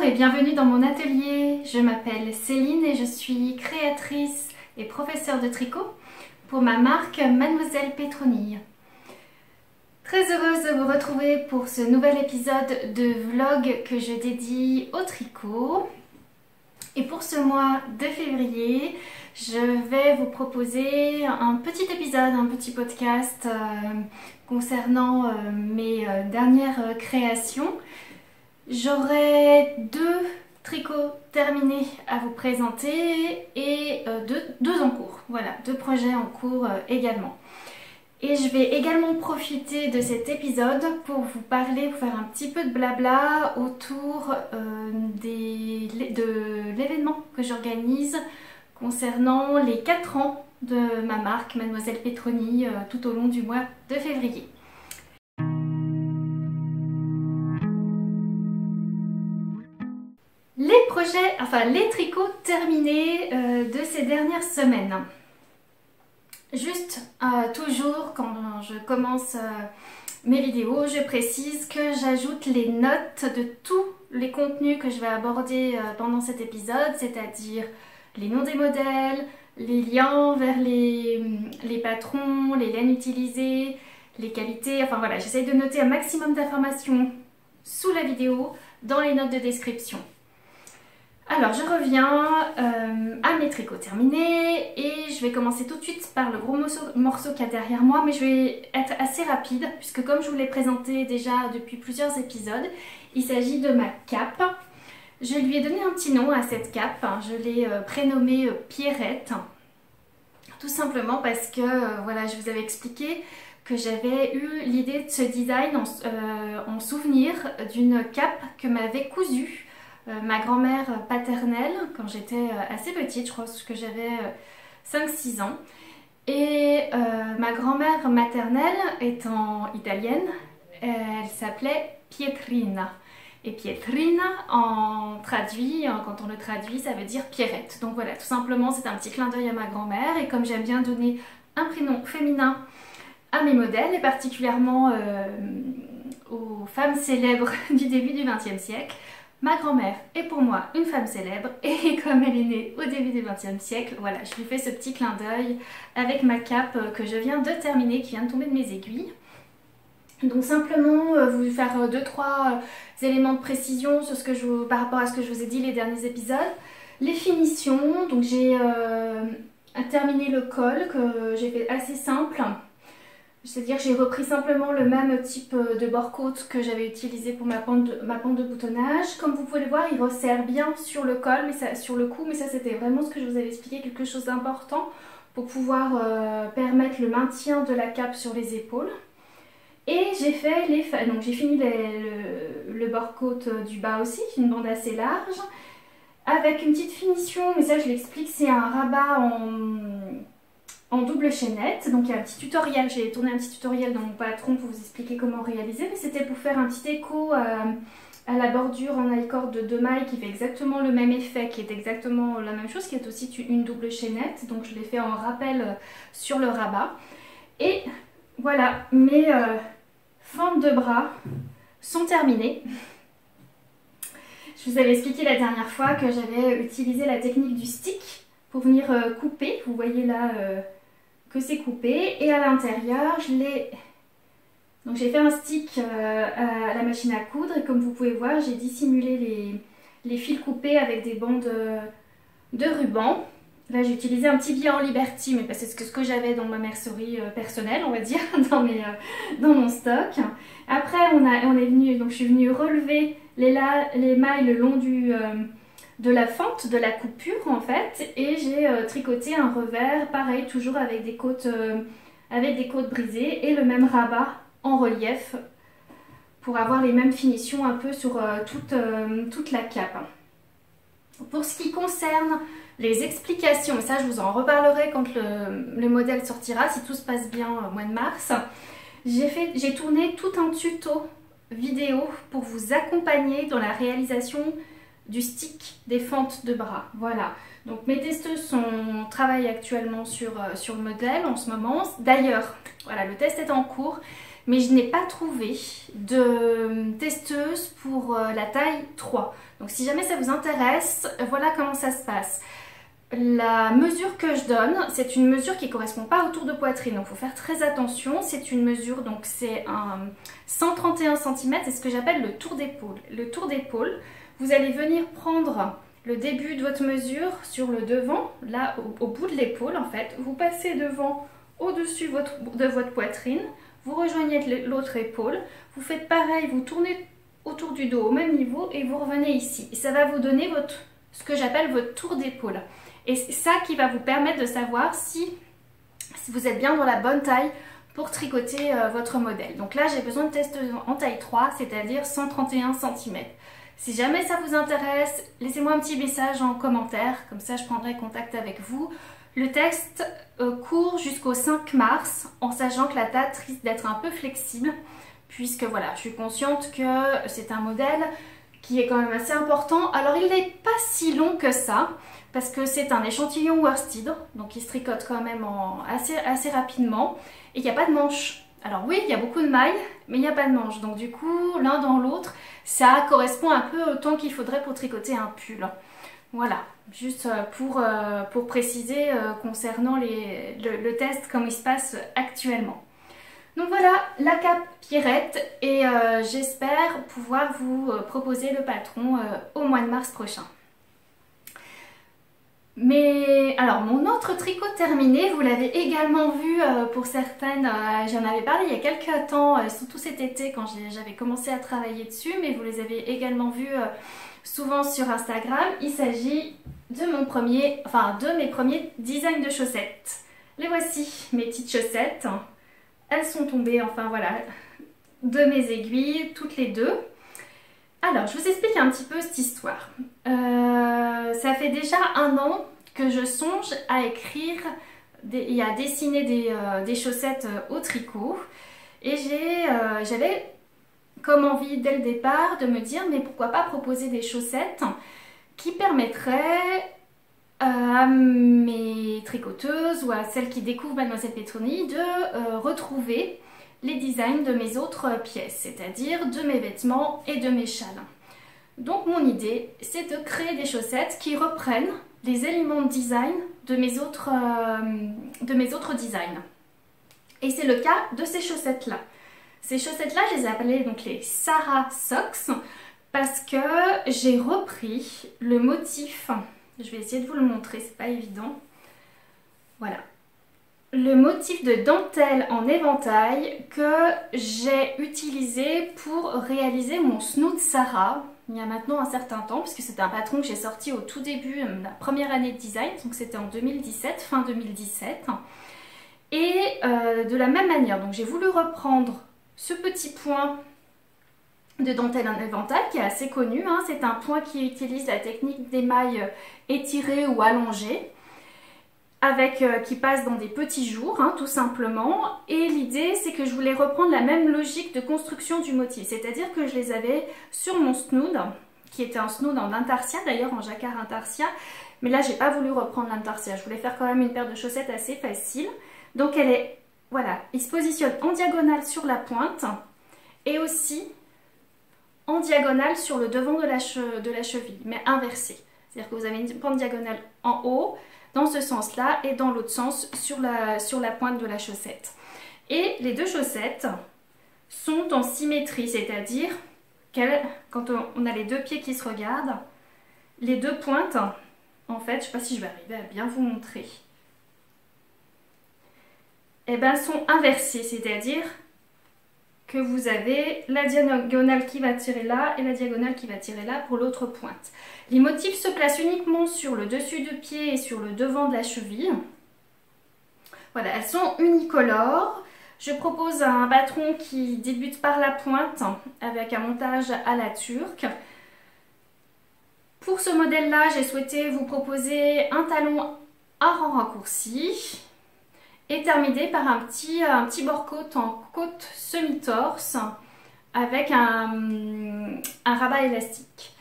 et bienvenue dans mon atelier. Je m'appelle Céline et je suis créatrice et professeure de tricot pour ma marque Mademoiselle Pétronille. Très heureuse de vous retrouver pour ce nouvel épisode de vlog que je dédie au tricot. Et pour ce mois de février, je vais vous proposer un petit épisode, un petit podcast concernant mes dernières créations. J'aurai 2 tricots terminés à vous présenter et deux en cours. Voilà, 2 projets en cours également. Et je vais également profiter de cet épisode pour vous parler, pour faire un petit peu de blabla autour de l'événement que j'organise concernant les 4 ans de ma marque Mademoiselle Pétronille tout au long du mois de février. Les projets, enfin les tricots terminés de ces dernières semaines. Juste, toujours quand je commence mes vidéos, je précise que j'ajoute les notes de tous les contenus que je vais aborder pendant cet épisode, c'est-à-dire les noms des modèles, les liens vers les patrons, les laines utilisées, les qualités, enfin voilà, j'essaye de noter un maximum d'informations sous la vidéo dans les notes de description. Alors je reviens à mes tricots terminés et je vais commencer tout de suite par le gros morceau qu'il y a derrière moi, mais je vais être assez rapide puisque comme je vous l'ai présenté déjà depuis plusieurs épisodes, il s'agit de ma cape. Je lui ai donné un petit nom à cette cape, je l'ai prénommée Pierrette, tout simplement parce que voilà, je vous avais expliqué que j'avais eu l'idée de ce design en souvenir d'une cape que m'avait cousue ma grand-mère paternelle quand j'étais assez petite, je crois que j'avais 5-6 ans. Et ma grand-mère maternelle étant italienne, elle s'appelait Pietrina. Et Pietrina, quand on le traduit, ça veut dire Pierrette. Donc voilà, tout simplement, c'est un petit clin d'œil à ma grand-mère. Et comme j'aime bien donner un prénom féminin à mes modèles, et particulièrement aux femmes célèbres du début du XXe siècle, ma grand-mère est pour moi une femme célèbre et comme elle est née au début du XXe siècle, voilà, je lui fais ce petit clin d'œil avec ma cape que je viens de terminer, qui vient de tomber de mes aiguilles. Donc simplement vous faire 2-3 éléments de précision sur par rapport à ce que je vous ai dit les derniers épisodes. Les finitions, donc j'ai terminé le col que j'ai fait assez simple. C'est-à-dire que j'ai repris simplement le même type de bord-côte que j'avais utilisé pour ma pente de boutonnage. Comme vous pouvez le voir, il resserre bien sur le col, sur le cou, mais ça c'était vraiment ce que je vous avais expliqué, quelque chose d'important pour pouvoir permettre le maintien de la cape sur les épaules. Et j'ai fait donc j'ai fini le bord-côte du bas aussi, une bande assez large, avec une petite finition, mais ça je l'explique, c'est un rabat en double chaînette. Donc il y a un petit tutoriel, j'ai tourné un petit tutoriel dans mon patron pour vous expliquer comment réaliser, mais c'était pour faire un petit écho à la bordure en I-cord de 2 mailles qui fait exactement le même effet, qui est exactement la même chose, qui est aussi une double chaînette. Donc je l'ai fait en rappel sur le rabat. Et voilà, mes fentes de bras sont terminées. Je vous avais expliqué la dernière fois que j'avais utilisé la technique du stick pour venir couper. Vous voyez là que c'est coupé. Et à l'intérieur, donc j'ai fait un stick à la machine à coudre. Et comme vous pouvez voir, j'ai dissimulé les fils coupés avec des bandes de ruban. Là, j'ai utilisé un petit billet en Liberty, mais c'est ce que j'avais dans ma mercerie personnelle, on va dire, dans mon stock. Après, donc je suis venue relever les mailles le long de la fente, de la coupure en fait, et j'ai tricoté un revers, pareil, toujours avec des côtes brisées et le même rabat en relief pour avoir les mêmes finitions un peu sur toute la cape. Pour ce qui concerne les explications, et ça je vous en reparlerai quand le modèle sortira, si tout se passe bien au mois de mars, j'ai tourné tout un tuto vidéo pour vous accompagner dans la réalisation du stick des fentes de bras. Voilà, donc mes testeuses travaillent actuellement sur le modèle en ce moment. D'ailleurs, voilà, le test est en cours. mais je n'ai pas trouvé de testeuse pour la taille 3. Donc si jamais ça vous intéresse, voilà comment ça se passe. La mesure que je donne, c'est une mesure qui ne correspond pas au tour de poitrine, donc il faut faire très attention. C'est une mesure, donc c'est un 131 cm, c'est ce que j'appelle le tour d'épaule. Le tour d'épaule, vous allez venir prendre le début de votre mesure sur le devant, là au bout de l'épaule en fait. Vous passez devant, au-dessus de votre poitrine, vous rejoignez l'autre épaule, vous faites pareil, vous tournez autour du dos au même niveau et vous revenez ici. Et ça va vous donner ce que j'appelle votre tour d'épaule. Et c'est ça qui va vous permettre de savoir si vous êtes bien dans la bonne taille pour tricoter votre modèle. Donc là, j'ai besoin de testeuse en taille 3, c'est-à-dire 131 cm. Si jamais ça vous intéresse, laissez-moi un petit message en commentaire, comme ça je prendrai contact avec vous. Le test court jusqu'au 5 mars, en sachant que la date risque d'être un peu flexible, puisque voilà, je suis consciente que c'est un modèle qui est quand même assez important. Alors il n'est pas si long que ça, parce que c'est un échantillon worsted, donc il se tricote quand même assez rapidement, et il n'y a pas de manche. Alors oui, il y a beaucoup de mailles, mais il n'y a pas de manche, donc du coup, l'un dans l'autre, ça correspond un peu au temps qu'il faudrait pour tricoter un pull. Voilà, juste pour préciser concernant le test, comme il se passe actuellement. Donc voilà, la cape Pierrette, et j'espère pouvoir vous proposer le patron au mois de mars prochain. Mais alors, mon autre tricot terminé, vous l'avez également vu pour certaines, j'en avais parlé il y a quelques temps, surtout cet été quand j'avais commencé à travailler dessus, mais vous les avez également vus souvent sur Instagram. Il s'agit de mes premiers designs de chaussettes. Les voici, mes petites chaussettes. Elles sont tombées, enfin voilà, de mes aiguilles, toutes les deux. Alors, je vous explique un petit peu cette histoire. Ça fait déjà 1 an que je songe à écrire et à dessiner des chaussettes au tricot. Et j'avais comme envie dès le départ de me dire, mais pourquoi pas proposer des chaussettes qui permettraient à mes tricoteuses ou à celles qui découvrent Mademoiselle Petroni de retrouver les designs de mes autres pièces, c'est-à-dire de mes vêtements et de mes châles. Donc mon idée, c'est de créer des chaussettes qui reprennent les éléments de design de mes autres designs. Et c'est le cas de ces chaussettes-là. Ces chaussettes-là, je les ai appelées donc les Sarah Socks parce que j'ai repris le motif. Je vais essayer de vous le montrer, c'est pas évident. Voilà. Le motif de dentelle en éventail que j'ai utilisé pour réaliser mon snood Sarah il y a maintenant un certain temps, puisque c'est un patron que j'ai sorti au tout début de la première année de design, donc c'était en 2017, fin 2017. Et de la même manière, donc j'ai voulu reprendre ce petit point de dentelle en éventail qui est assez connu, hein. C'est un point qui utilise la technique d'émail étiré ou allongé, qui passe dans des petits jours, hein, tout simplement. Et l'idée, c'est que je voulais reprendre la même logique de construction du motif, c'est-à-dire que je les avais sur mon snood, qui était un snood en intarsia, d'ailleurs en jacquard intarsia, mais là j'ai pas voulu reprendre l'intarsia, je voulais faire quand même une paire de chaussettes assez facile. Donc elle est, voilà, il se positionne en diagonale sur la pointe et aussi en diagonale sur le devant de la cheville, mais inversé. C'est-à-dire que vous avez une pointe diagonale en haut, dans ce sens-là, et dans l'autre sens, sur la pointe de la chaussette. Et les deux chaussettes sont en symétrie, c'est-à-dire quand on a les deux pieds qui se regardent, les deux pointes, en fait, je ne sais pas si je vais arriver à bien vous montrer, et ben, elles sont inversées, c'est-à-dire que vous avez la diagonale qui va tirer là et la diagonale qui va tirer là pour l'autre pointe. Les motifs se placent uniquement sur le dessus de pied et sur le devant de la cheville. Voilà, elles sont unicolores. Je propose un patron qui débute par la pointe avec un montage à la turque. Pour ce modèle-là, j'ai souhaité vous proposer un talon à rang raccourci et terminé par un petit bord-côte en côte semi-torse avec un rabat élastique.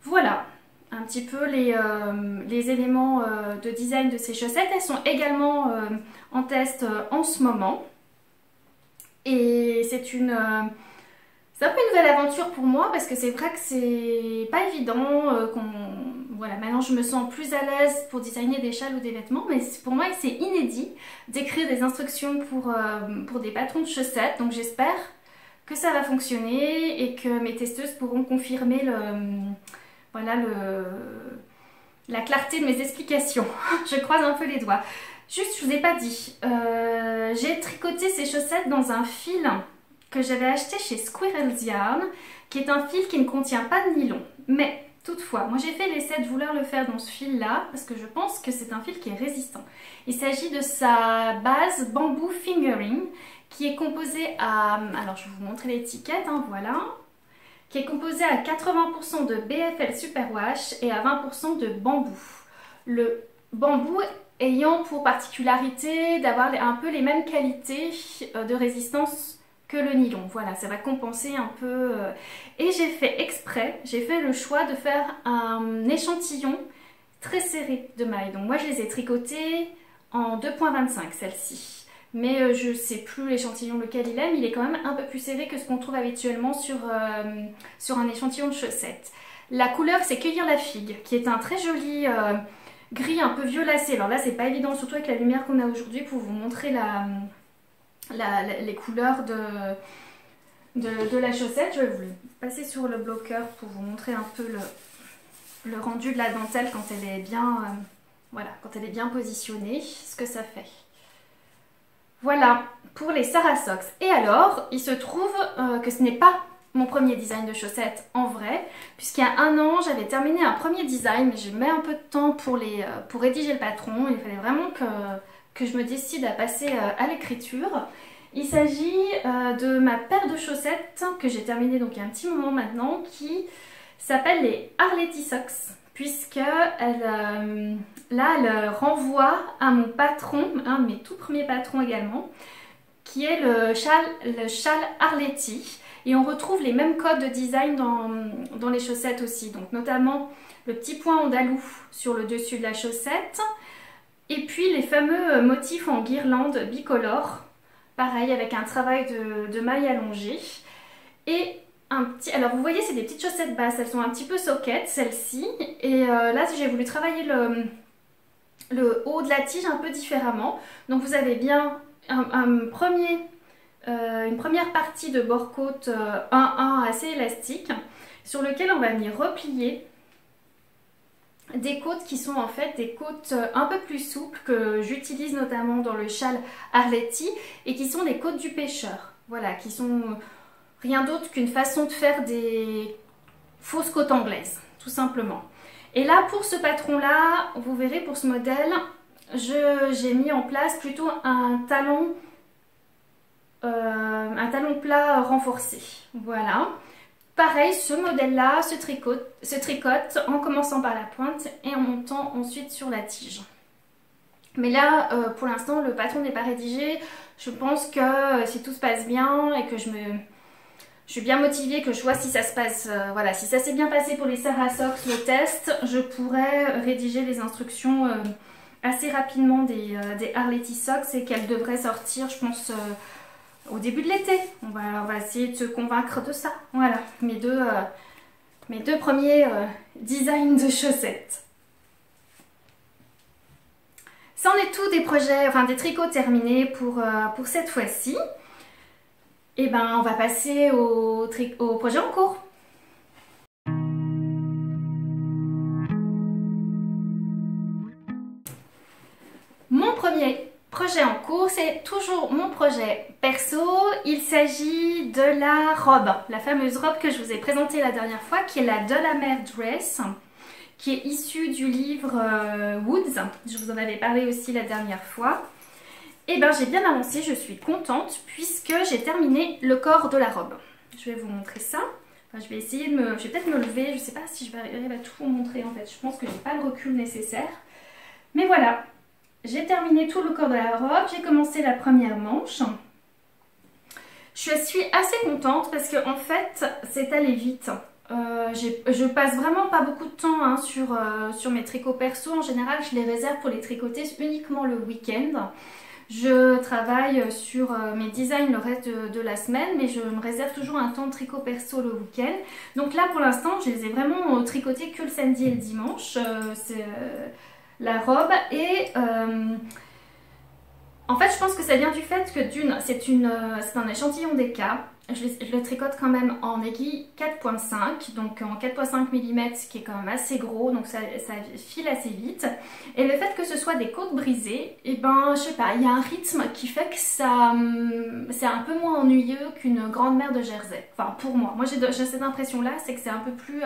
Voilà un petit peu les éléments de design de ces chaussettes. Elles sont également en test en ce moment. Et c'est c'est un peu une nouvelle aventure pour moi parce que c'est vrai que c'est pas évident. Voilà, maintenant je me sens plus à l'aise pour designer des châles ou des vêtements, mais pour moi c'est inédit d'écrire des instructions pour des patrons de chaussettes. Donc j'espère que ça va fonctionner et que mes testeuses pourront confirmer voilà, la clarté de mes explications. Je croise un peu les doigts. Juste, je vous ai pas dit, j'ai tricoté ces chaussettes dans un fil que j'avais acheté chez Squirrel's Yarn, qui est un fil qui ne contient pas de nylon. Mais toutefois, moi j'ai fait l'essai de vouloir le faire dans ce fil-là, parce que je pense que c'est un fil qui est résistant. Il s'agit de sa base Bamboo Fingering, qui est composée à... Alors je vais vous montrer l'étiquette, hein, voilà. Qui est composée à 80% de BFL Superwash et à 20% de bambou. Le bambou ayant pour particularité d'avoir un peu les mêmes qualités de résistance que le nylon. Voilà, ça va compenser un peu. Et j'ai fait exprès, j'ai fait le choix de faire un échantillon très serré de mailles. Donc moi je les ai tricotées en 2,25 celle-ci. Mais je ne sais plus l'échantillon lequel il est, mais il est quand même un peu plus serré que ce qu'on trouve habituellement sur un échantillon de chaussettes. La couleur c'est Cueillir la figue, qui est un très joli gris un peu violacé. Alors là c'est pas évident, surtout avec la lumière qu'on a aujourd'hui, pour vous montrer les couleurs de la chaussette. Je vais vous le passer sur le bloqueur pour vous montrer un peu le rendu de la dentelle quand elle est bien, voilà, quand elle est bien positionnée, ce que ça fait. Voilà pour les Sarah Socks. Et alors, il se trouve que ce n'est pas mon premier design de chaussettes en vrai, puisqu'il y a un an, j'avais terminé un premier design, mais j'ai mis un peu de temps pour rédiger le patron. Il fallait vraiment que je me décide à passer à l'écriture. Il s'agit de ma paire de chaussettes que j'ai terminée donc il y a un petit moment maintenant, qui s'appelle les Arletty Socks, puisque elle renvoie à mon patron, un de mes tout premiers patrons également, qui est le châle Arletty. Et on retrouve les mêmes codes de design dans les chaussettes aussi, donc notamment le petit point andalou sur le dessus de la chaussette, et puis les fameux motifs en guirlande bicolore, pareil avec un travail de mailles allongées. Et alors vous voyez c'est des petites chaussettes basses, elles sont un petit peu soquettes celles-ci, et là j'ai voulu travailler le haut de la tige un peu différemment. Donc vous avez bien une première partie de bord-côte 1-1 assez élastique, sur lequel on va venir replier des côtes qui sont en fait des côtes un peu plus souples, que j'utilise notamment dans le châle Arletty, et qui sont des côtes du pêcheur. Voilà, qui sont rien d'autre qu'une façon de faire des fausses côtes anglaises, tout simplement. Et là, pour ce patron-là, vous verrez, pour ce modèle, j'ai mis en place plutôt un talon plat renforcé. Voilà. Pareil, ce modèle-là se tricote en commençant par la pointe et en montant ensuite sur la tige. Mais là, pour l'instant, le patron n'est pas rédigé. Je pense que si tout se passe bien et que je suis bien motivée, que je vois si ça se passe, voilà, si ça s'est bien passé pour les Sarah Socks, le test, je pourrais rédiger les instructions assez rapidement des Arletty Socks, et qu'elles devraient sortir, je pense, au début de l'été. On va essayer de se convaincre de ça. Voilà, mes deux premiers designs de chaussettes. C'en est tout des projets, enfin des tricots terminés pour cette fois-ci. Et ben on va passer au projet en cours. Mon premier projet en cours, c'est toujours mon projet perso. Il s'agit de la robe, la fameuse robe que je vous ai présentée la dernière fois, qui est la Delamere Dress, qui est issue du livre Woods. Je vous en avais parlé aussi la dernière fois. Et bien j'ai bien avancé, je suis contente, puisque j'ai terminé le corps de la robe. Je vais vous montrer ça. Enfin, je vais essayer je vais peut-être me lever, je ne sais pas si je vais arriver à tout vous montrer en fait. Je pense que je n'ai pas le recul nécessaire. Mais voilà, j'ai terminé tout le corps de la robe, j'ai commencé la première manche. Je suis assez contente parce que en fait c'est allé vite. Je passe vraiment pas beaucoup de temps hein, sur mes tricots perso. En général je les réserve pour les tricoter uniquement le week-end. Je travaille sur mes designs le reste de la semaine, mais je me réserve toujours un temps de tricot perso le week-end. Donc là pour l'instant je les ai vraiment tricotés que le samedi et le dimanche, c'est la robe. Et en fait je pense que ça vient du fait que c'est un échantillon d'écart. Je le tricote quand même en aiguille 4.5, donc en 4.5 mm, ce qui est quand même assez gros, donc ça file assez vite. Et le fait que ce soit des côtes brisées, et ben je sais pas, il y a un rythme qui fait que c'est un peu moins ennuyeux qu'une grande mère de Jersey. Enfin pour moi, j'ai cette impression là, c'est que c'est un peu plus,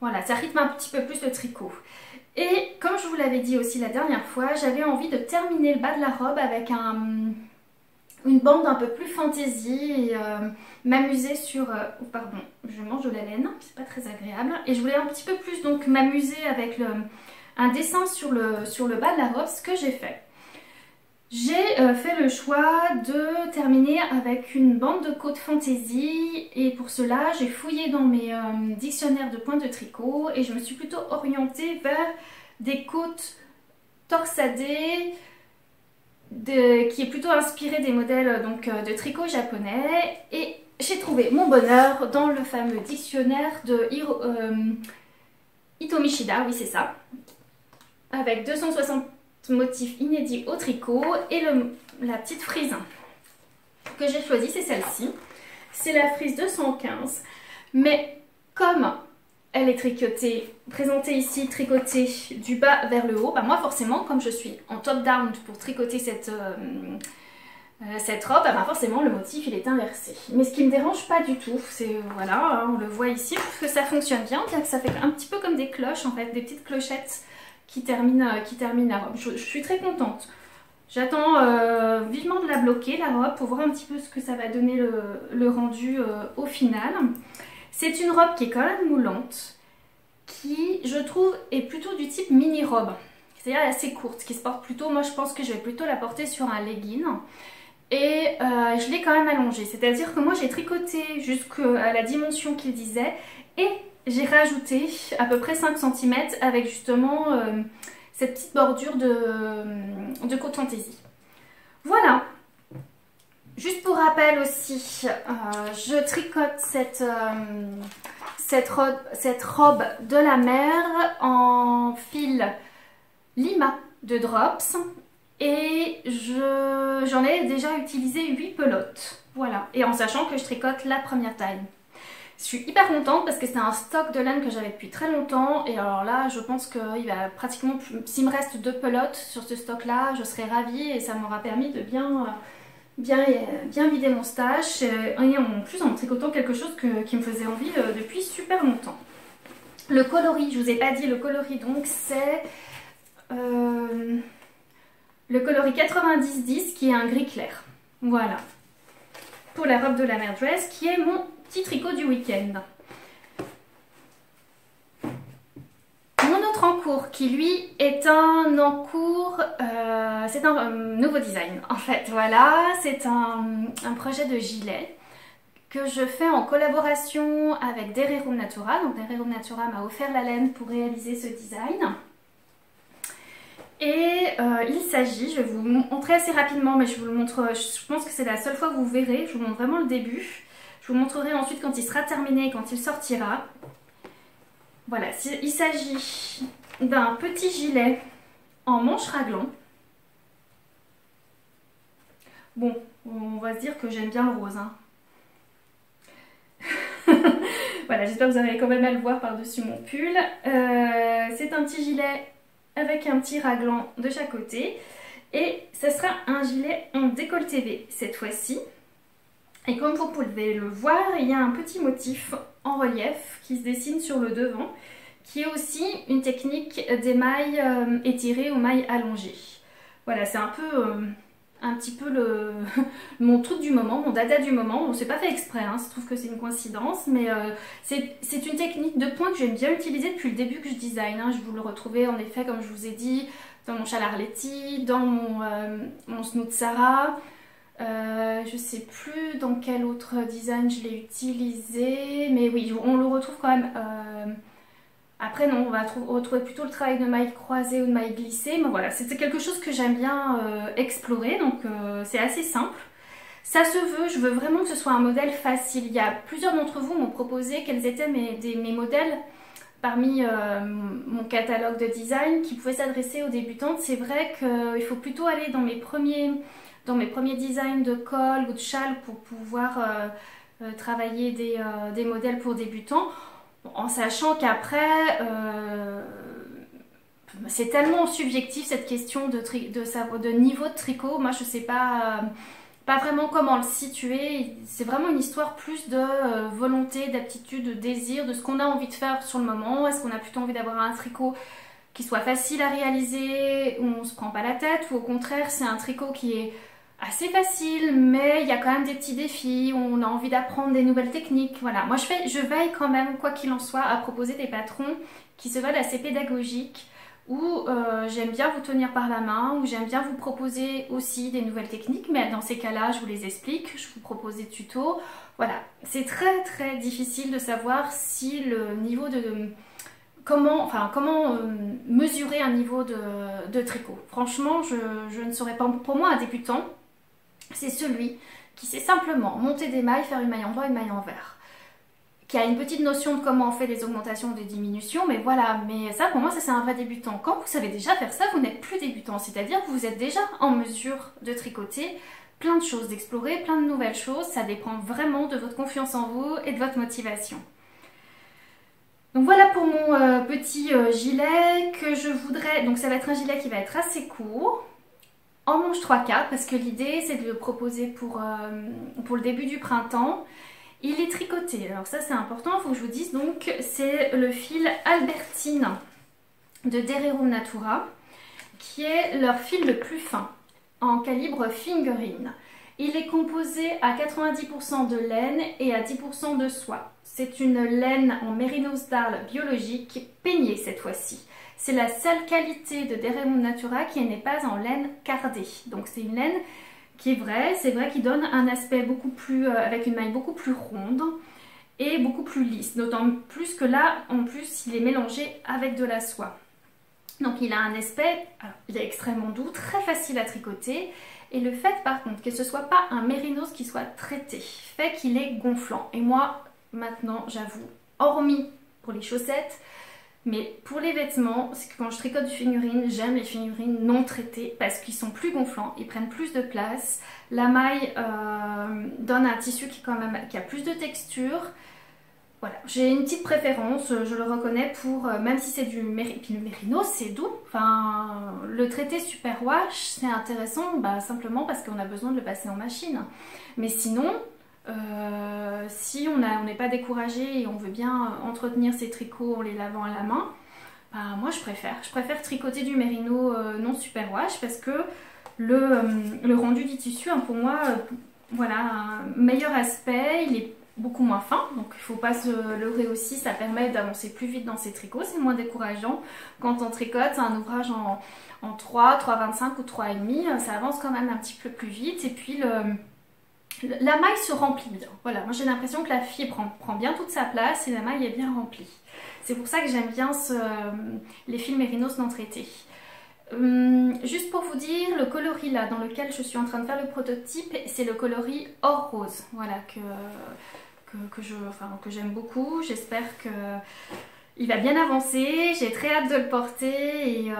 voilà, ça rythme un petit peu plus le tricot. Et comme je vous l'avais dit aussi la dernière fois, j'avais envie de terminer le bas de la robe avec une bande un peu plus fantaisie et m'amuser sur... oh pardon, je mange de la laine, c'est pas très agréable. Et je voulais un petit peu plus donc m'amuser avec un dessin sur le bas de la robe, ce que j'ai fait. J'ai fait le choix de terminer avec une bande de côte fantaisie et pour cela j'ai fouillé dans mes dictionnaires de points de tricot et je me suis plutôt orientée vers des côtes torsadées qui est plutôt inspiré des modèles donc, de tricot japonais, et j'ai trouvé mon bonheur dans le fameux dictionnaire de Ito Mishida, oui c'est ça, avec 260 motifs inédits au tricot et la petite frise que j'ai choisie, c'est celle-ci. C'est la frise 215, mais comme elle est tricotée, présentée ici, tricotée du bas vers le haut, bah moi forcément, comme je suis en top down pour tricoter cette robe, bah forcément le motif il est inversé. Mais ce qui me dérange pas du tout, c'est voilà, hein, on le voit ici, je trouve que ça fonctionne bien que ça fait un petit peu comme des cloches en fait, des petites clochettes qui terminent la robe. Je suis très contente. J'attends vivement de la bloquer la robe pour voir un petit peu ce que ça va donner le rendu au final. C'est une robe qui est quand même moulante, qui je trouve est plutôt du type mini robe, c'est-à-dire assez courte, qui se porte plutôt, moi je pense que je vais plutôt la porter sur un legging. Et je l'ai quand même allongée, c'est-à-dire que moi j'ai tricoté jusqu'à la dimension qu'il disait et j'ai rajouté à peu près 5 cm avec justement cette petite bordure de côte fantaisie. Voilà. Juste pour rappel aussi, je tricote cette robe de la mer en fil Lima de Drops et j'en ai déjà utilisé 8 pelotes. Voilà, et en sachant que je tricote la première taille. Je suis hyper contente parce que c'est un stock de laine que j'avais depuis très longtemps et alors là je pense qu'il va pratiquement, s'il me reste 2 pelotes sur ce stock là, je serai ravie et ça m'aura permis de bien vider mon stash et en plus en tricotant quelque chose qui me faisait envie depuis super longtemps. Le coloris, je vous ai pas dit le coloris, donc c'est le coloris 90-10 qui est un gris clair. Voilà. Pour la robe de la mer dress qui est mon petit tricot du week-end. Mon autre encours qui lui est un encours, c'est un nouveau design en fait, voilà, c'est un projet de gilet que je fais en collaboration avec Derero Natura. Donc Derero Natura m'a offert la laine pour réaliser ce design. Et il s'agit, je vais vous montrer assez rapidement, mais je vous le montre, je pense que c'est la seule fois que vous verrez, je vous montre vraiment le début. Je vous montrerai ensuite quand il sera terminé, quand il sortira. Voilà, il s'agit d'un petit gilet en manche raglan. Bon, on va se dire que j'aime bien le rose. Hein. Voilà, j'espère que vous arrivez quand même à le voir par-dessus mon pull. C'est un petit gilet avec un petit raglan de chaque côté. Et ce sera un gilet en décolleté V cette fois-ci. Et comme vous pouvez le voir, il y a un petit motif en relief qui se dessine sur le devant, qui est aussi une technique des mailles étirées aux mailles allongées. Voilà, c'est un petit peu mon truc du moment, mon dada du moment. On ne s'est pas fait exprès, hein, je trouve que c'est une coïncidence, mais c'est une technique de point que j'aime bien utiliser depuis le début que je design. Hein. Je vous le retrouvais en effet, comme je vous ai dit, dans mon châle Arletty, dans mon Snoot Sarah. Je sais plus dans quel autre design je l'ai utilisé, mais oui, on le retrouve quand même Après non, on va retrouver plutôt le travail de mailles croisées ou de mailles glissées, mais voilà, c'était quelque chose que j'aime bien explorer, donc c'est assez simple. Ça se veut, je veux vraiment que ce soit un modèle facile. Il y a plusieurs d'entre vous m'ont proposé quels étaient mes modèles parmi mon catalogue de design qui pouvaient s'adresser aux débutantes. C'est vrai qu'il faut plutôt aller dans mes premiers designs de col ou de châle pour pouvoir travailler des modèles pour débutants, en sachant qu'après c'est tellement subjectif cette question de niveau de tricot. Moi je sais pas vraiment comment le situer. C'est vraiment une histoire plus de volonté, d'aptitude, de désir, de ce qu'on a envie de faire sur le moment. Est-ce qu'on a plutôt envie d'avoir un tricot qui soit facile à réaliser, où on se prend pas la tête, ou au contraire c'est un tricot qui est assez facile, mais il y a quand même des petits défis, où on a envie d'apprendre des nouvelles techniques. Voilà, moi je veille quand même, quoi qu'il en soit, à proposer des patrons qui se veulent assez pédagogiques, où j'aime bien vous tenir par la main, où j'aime bien vous proposer aussi des nouvelles techniques, mais dans ces cas-là, je vous les explique, je vous propose des tutos. Voilà, c'est très très difficile de savoir si le niveau de... Comment mesurer un niveau de tricot. Franchement, je ne saurais pas. Pour moi, un débutant, c'est celui qui sait simplement monter des mailles, faire une maille en droit, une maille en vert, qui a une petite notion de comment on fait des augmentations ou des diminutions, mais voilà, mais ça pour moi ça c'est un vrai débutant. Quand vous savez déjà faire ça, vous n'êtes plus débutant, c'est-à-dire que vous êtes déjà en mesure de tricoter plein de choses, d'explorer plein de nouvelles choses. Ça dépend vraiment de votre confiance en vous et de votre motivation. Donc voilà pour mon petit gilet que je voudrais, donc ça va être un gilet qui va être assez court, en manche 3/4, parce que l'idée c'est de le proposer pour le début du printemps. Il est tricoté, alors ça c'est important, il faut que je vous dise, donc c'est le fil Albertine de Dererum Natura, qui est leur fil le plus fin, en calibre fingering. Il est composé à 90% de laine et à 10% de soie. C'est une laine en mérinos d'Arles biologique, peignée cette fois-ci. C'est la seule qualité de Dererum Natura qui n'est pas en laine cardée. Donc c'est une laine qui est vraie, c'est vrai qu'il donne un aspect beaucoup plus, avec une maille beaucoup plus ronde et beaucoup plus lisse. D'autant plus que là, en plus, il est mélangé avec de la soie. Donc il a un aspect, alors, il est extrêmement doux, très facile à tricoter. Et le fait par contre que ce soit pas un mérinos qui soit traité, fait qu'il est gonflant. Et moi, maintenant, j'avoue, hormis pour les chaussettes, mais pour les vêtements, c'est que quand je tricote du figurine, j'aime les figurines non traitées parce qu'ils sont plus gonflants, ils prennent plus de place. La maille donne un tissu qui a plus de texture. Voilà, j'ai une petite préférence, je le reconnais, pour, même si c'est du mérinos, c'est doux. Enfin, le traité super wash, c'est intéressant simplement parce qu'on a besoin de le passer en machine. Mais sinon, si on n'est pas découragé et on veut bien entretenir ses tricots en les lavant à la main, moi je préfère tricoter du mérino non super wash parce que le rendu du tissu, pour moi, voilà, un meilleur aspect, il est beaucoup moins fin, donc il ne faut pas se leurrer aussi, ça permet d'avancer plus vite dans ses tricots, c'est moins décourageant. Quand on tricote un ouvrage en 3, 3,25 ou 3,5, ça avance quand même un petit peu plus vite et puis la maille se remplit bien. Voilà, moi j'ai l'impression que la fibre prend bien toute sa place et la maille est bien remplie. C'est pour ça que j'aime bien les fils mérinos non traités. Juste pour vous dire, le coloris là dans lequel je suis en train de faire le prototype, c'est le coloris or rose, voilà, que j'aime beaucoup. J'espère que il va bien avancer, j'ai très hâte de le porter et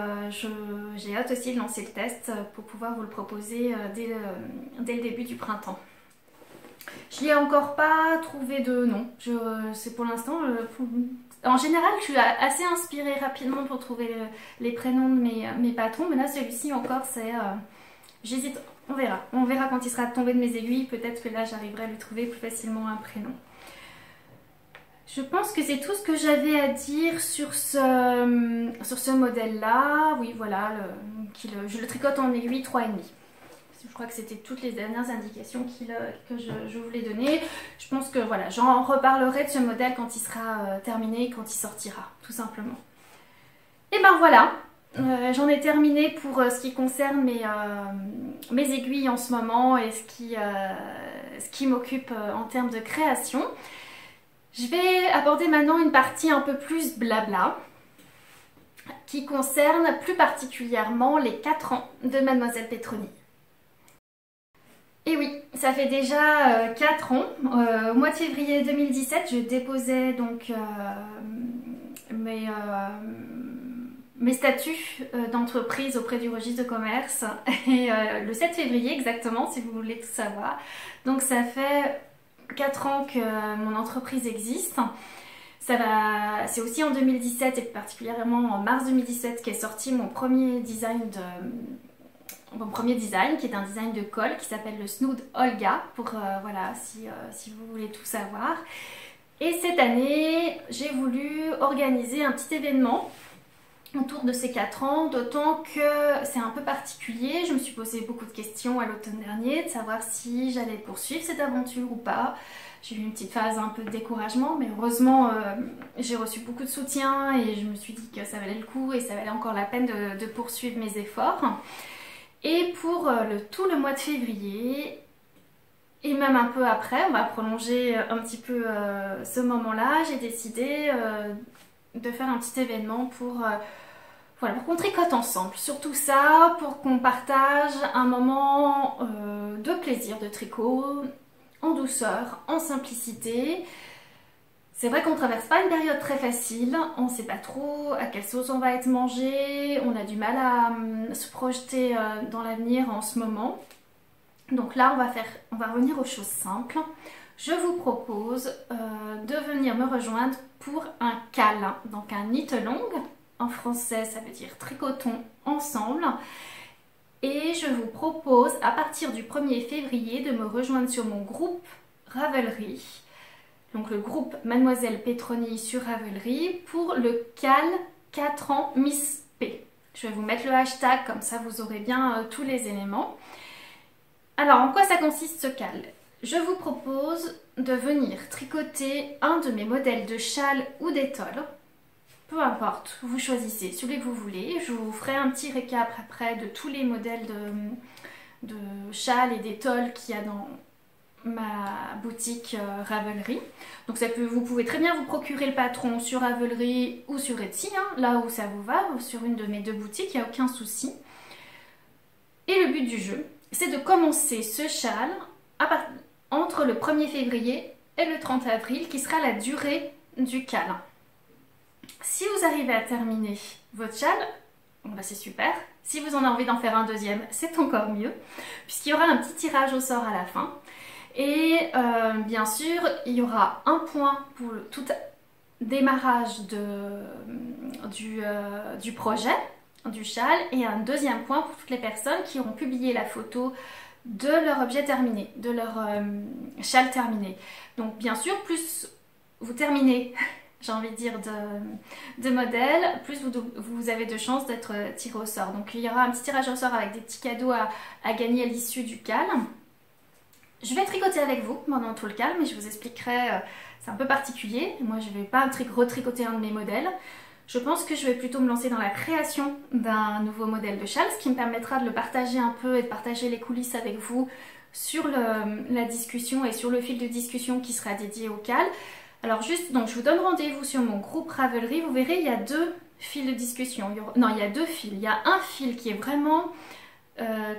j'ai hâte aussi de lancer le test pour pouvoir vous le proposer dès le début du printemps. Je n'y ai encore pas trouvé de nom, c'est pour l'instant... En général, je suis assez inspirée rapidement pour trouver les prénoms de mes patrons, mais là celui-ci encore, c'est... J'hésite, on verra. On verra quand il sera tombé de mes aiguilles, peut-être que là j'arriverai à lui trouver plus facilement un prénom. Je pense que c'est tout ce que j'avais à dire sur ce modèle-là. Oui, voilà, je le tricote en aiguille 3,5. Je crois que c'était toutes les dernières indications que je voulais donner. Je pense que voilà, j'en reparlerai de ce modèle quand il sera terminé, quand il sortira, tout simplement. Et ben voilà, j'en ai terminé pour ce qui concerne mes aiguilles en ce moment et ce qui m'occupe en termes de création. Je vais aborder maintenant une partie un peu plus blabla qui concerne plus particulièrement les 4 ans de Mademoiselle Petroni. Et oui, ça fait déjà 4 ans. Au mois de février 2017, je déposais donc mes statuts d'entreprise auprès du registre de commerce. Et le 7 février exactement, si vous voulez tout savoir. Donc ça fait 4 ans que mon entreprise existe. C'est aussi en 2017 et particulièrement en mars 2017 qu'est sorti mon premier design qui est un design de col qui s'appelle le Snood Olga pour voilà si vous voulez tout savoir. Et cette année j'ai voulu organiser un petit événement autour de ces 4 ans, d'autant que c'est un peu particulier. Je me suis posé beaucoup de questions à l'automne dernier de savoir si j'allais poursuivre cette aventure ou pas. J'ai eu une petite phase un peu de découragement, mais heureusement j'ai reçu beaucoup de soutien et je me suis dit que ça valait le coup et ça valait encore la peine de poursuivre mes efforts. Et pour tout le mois de février, et même un peu après, on va prolonger un petit peu ce moment-là, j'ai décidé de faire un petit événement pour qu'on tricote ensemble. Surtout ça, pour qu'on partage un moment de plaisir de tricot, en douceur, en simplicité. C'est vrai qu'on ne traverse pas une période très facile, on ne sait pas trop à quelle sauce on va être mangé, on a du mal à se projeter dans l'avenir en ce moment. Donc là, on va revenir aux choses simples. Je vous propose de venir me rejoindre pour un câlin, donc un knit along. En français, ça veut dire tricotons ensemble. Et je vous propose à partir du 1er février de me rejoindre sur mon groupe Ravelry. Donc le groupe Mademoiselle Petroni sur Ravelry pour le CAL 4 ans Miss P. Je vais vous mettre le hashtag, comme ça vous aurez bien tous les éléments. Alors en quoi ça consiste ce CAL? Je vous propose de venir tricoter un de mes modèles de châle ou d'étole. Peu importe, vous choisissez celui que vous voulez. Je vous ferai un petit récap après de tous les modèles de châle et d'étole qu'il y a dans ma boutique Ravelry. Donc vous pouvez très bien vous procurer le patron sur Ravelry ou sur Etsy, hein, là où ça vous va, ou sur une de mes 2 boutiques, il n'y a aucun souci. Et le but du jeu, c'est de commencer ce châle entre le 1er février et le 30 avril, qui sera la durée du câlin. Si vous arrivez à terminer votre châle, bon bah c'est super. Si vous en avez envie d'en faire un deuxième, c'est encore mieux, puisqu'il y aura un petit tirage au sort à la fin. Et bien sûr, il y aura un point pour tout démarrage du projet, du châle, et un deuxième point pour toutes les personnes qui auront publié la photo de leur objet terminé, de leur châle terminé. Donc bien sûr, plus vous terminez, j'ai envie de dire, de modèles, plus vous avez de chances d'être tiré au sort. Donc il y aura un petit tirage au sort avec des petits cadeaux à gagner à l'issue du CAL. Je vais tricoter avec vous pendant tout le CAL, mais je vous expliquerai, c'est un peu particulier. Moi je ne vais pas retricoter un de mes modèles. Je pense que je vais plutôt me lancer dans la création d'un nouveau modèle de châle, ce qui me permettra de le partager un peu et de partager les coulisses avec vous sur la discussion et sur le fil de discussion qui sera dédié au CAL. Alors juste, donc je vous donne rendez-vous sur mon groupe Ravelry. Vous verrez, il y a 2 fils de discussion. Non, il y a 2 fils. Il y a un fil qui est vraiment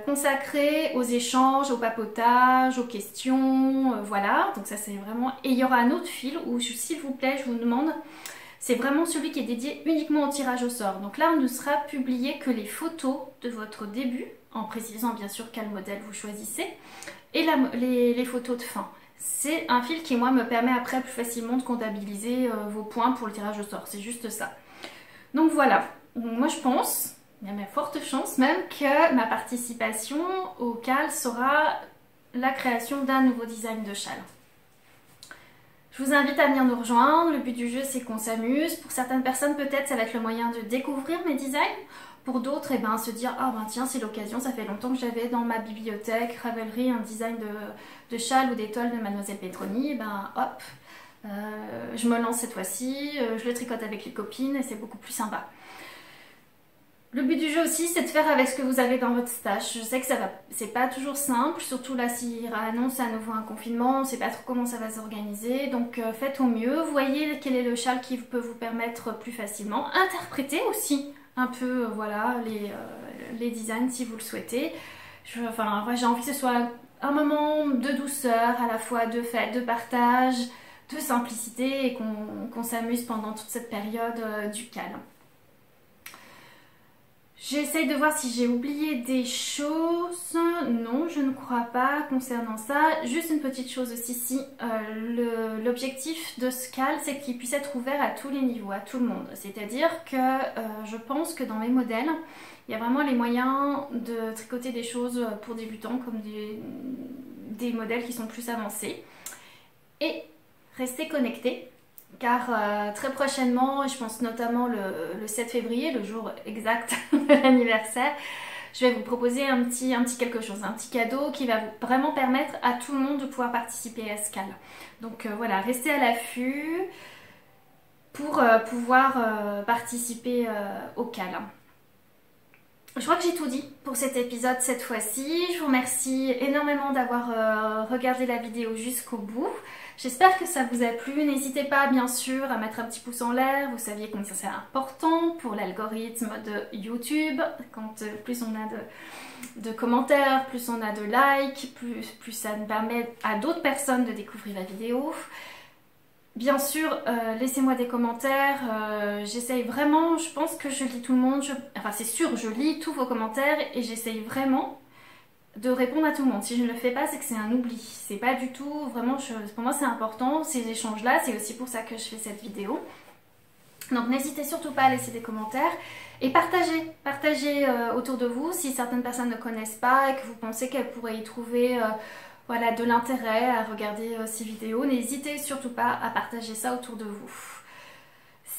consacré aux échanges, au papotage, aux questions, voilà. Donc ça c'est vraiment... Et il y aura un autre fil où, s'il vous plaît, je vous demande... C'est vraiment celui qui est dédié uniquement au tirage au sort. Donc là, on ne sera publié que les photos de votre début, en précisant bien sûr quel modèle vous choisissez, et les photos de fin. C'est un fil qui, moi, me permet après plus facilement de comptabiliser vos points pour le tirage au sort. C'est juste ça. Donc voilà. Donc, moi, je pense, il y a de fortes chances même, que ma participation au CAL sera la création d'un nouveau design de châle. Je vous invite à venir nous rejoindre. Le but du jeu, c'est qu'on s'amuse. Pour certaines personnes, peut-être, ça va être le moyen de découvrir mes designs. Pour d'autres, eh ben, se dire « Ah ben tiens, c'est l'occasion, ça fait longtemps que j'avais dans ma bibliothèque Ravelry un design de châle ou d'étole de Mademoiselle Petroni. » Ben hop, je me lance cette fois-ci, je le tricote avec les copines et c'est beaucoup plus sympa. Le but du jeu aussi, c'est de faire avec ce que vous avez dans votre stash. Je sais que c'est pas toujours simple, surtout là s'il annonce à nouveau un confinement, on ne sait pas trop comment ça va s'organiser. Donc faites au mieux, voyez quel est le châle qui peut vous permettre plus facilement. Interprétez aussi un peu voilà, les designs si vous le souhaitez. Enfin, j'ai envie que ce soit un moment de douceur, à la fois de fête, de partage, de simplicité et qu'on s'amuse pendant toute cette période du calme. J'essaye de voir si j'ai oublié des choses. Non, je ne crois pas concernant ça. Juste une petite chose aussi, si l'objectif de ce CAL, c'est qu'il puisse être ouvert à tous les niveaux, à tout le monde. C'est-à-dire que je pense que dans mes modèles, il y a vraiment les moyens de tricoter des choses pour débutants, comme des modèles qui sont plus avancés. Et restez connectés. Car très prochainement, je pense notamment le 7 février, le jour exact de l'anniversaire, je vais vous proposer un petit quelque chose, un petit cadeau qui va vraiment permettre à tout le monde de pouvoir participer à ce CAL. Donc voilà, restez à l'affût pour pouvoir participer au CAL. Je crois que j'ai tout dit pour cet épisode cette fois-ci. Je vous remercie énormément d'avoir regardé la vidéo jusqu'au bout. J'espère que ça vous a plu. N'hésitez pas bien sûr à mettre un petit pouce en l'air. Vous saviez combien ça c'est important pour l'algorithme de YouTube. Quand plus on a de commentaires, plus on a de likes, plus ça nous permet à d'autres personnes de découvrir la vidéo. Bien sûr, laissez-moi des commentaires, j'essaye vraiment, je pense que je lis tout le monde, enfin c'est sûr, je lis tous vos commentaires et j'essaye vraiment de répondre à tout le monde. Si je ne le fais pas, c'est que c'est un oubli, c'est pas du tout, vraiment, pour moi c'est important, ces échanges-là, c'est aussi pour ça que je fais cette vidéo. Donc n'hésitez surtout pas à laisser des commentaires et partagez autour de vous si certaines personnes ne connaissent pas et que vous pensez qu'elles pourraient y trouver... voilà, de l'intérêt à regarder ces vidéos. N'hésitez surtout pas à partager ça autour de vous.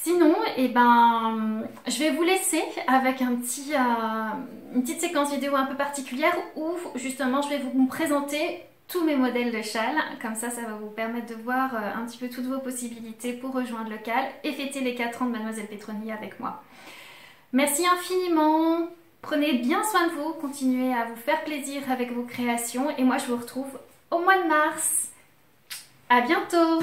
Sinon, je vais vous laisser avec une petite séquence vidéo un peu particulière où justement je vais vous présenter tous mes modèles de châles. Comme ça va vous permettre de voir un petit peu toutes vos possibilités pour rejoindre le CAL et fêter les 4 ans de Mademoiselle Petroni avec moi. Merci infiniment. Prenez bien soin de vous, continuez à vous faire plaisir avec vos créations et moi je vous retrouve au mois de mars. À bientôt!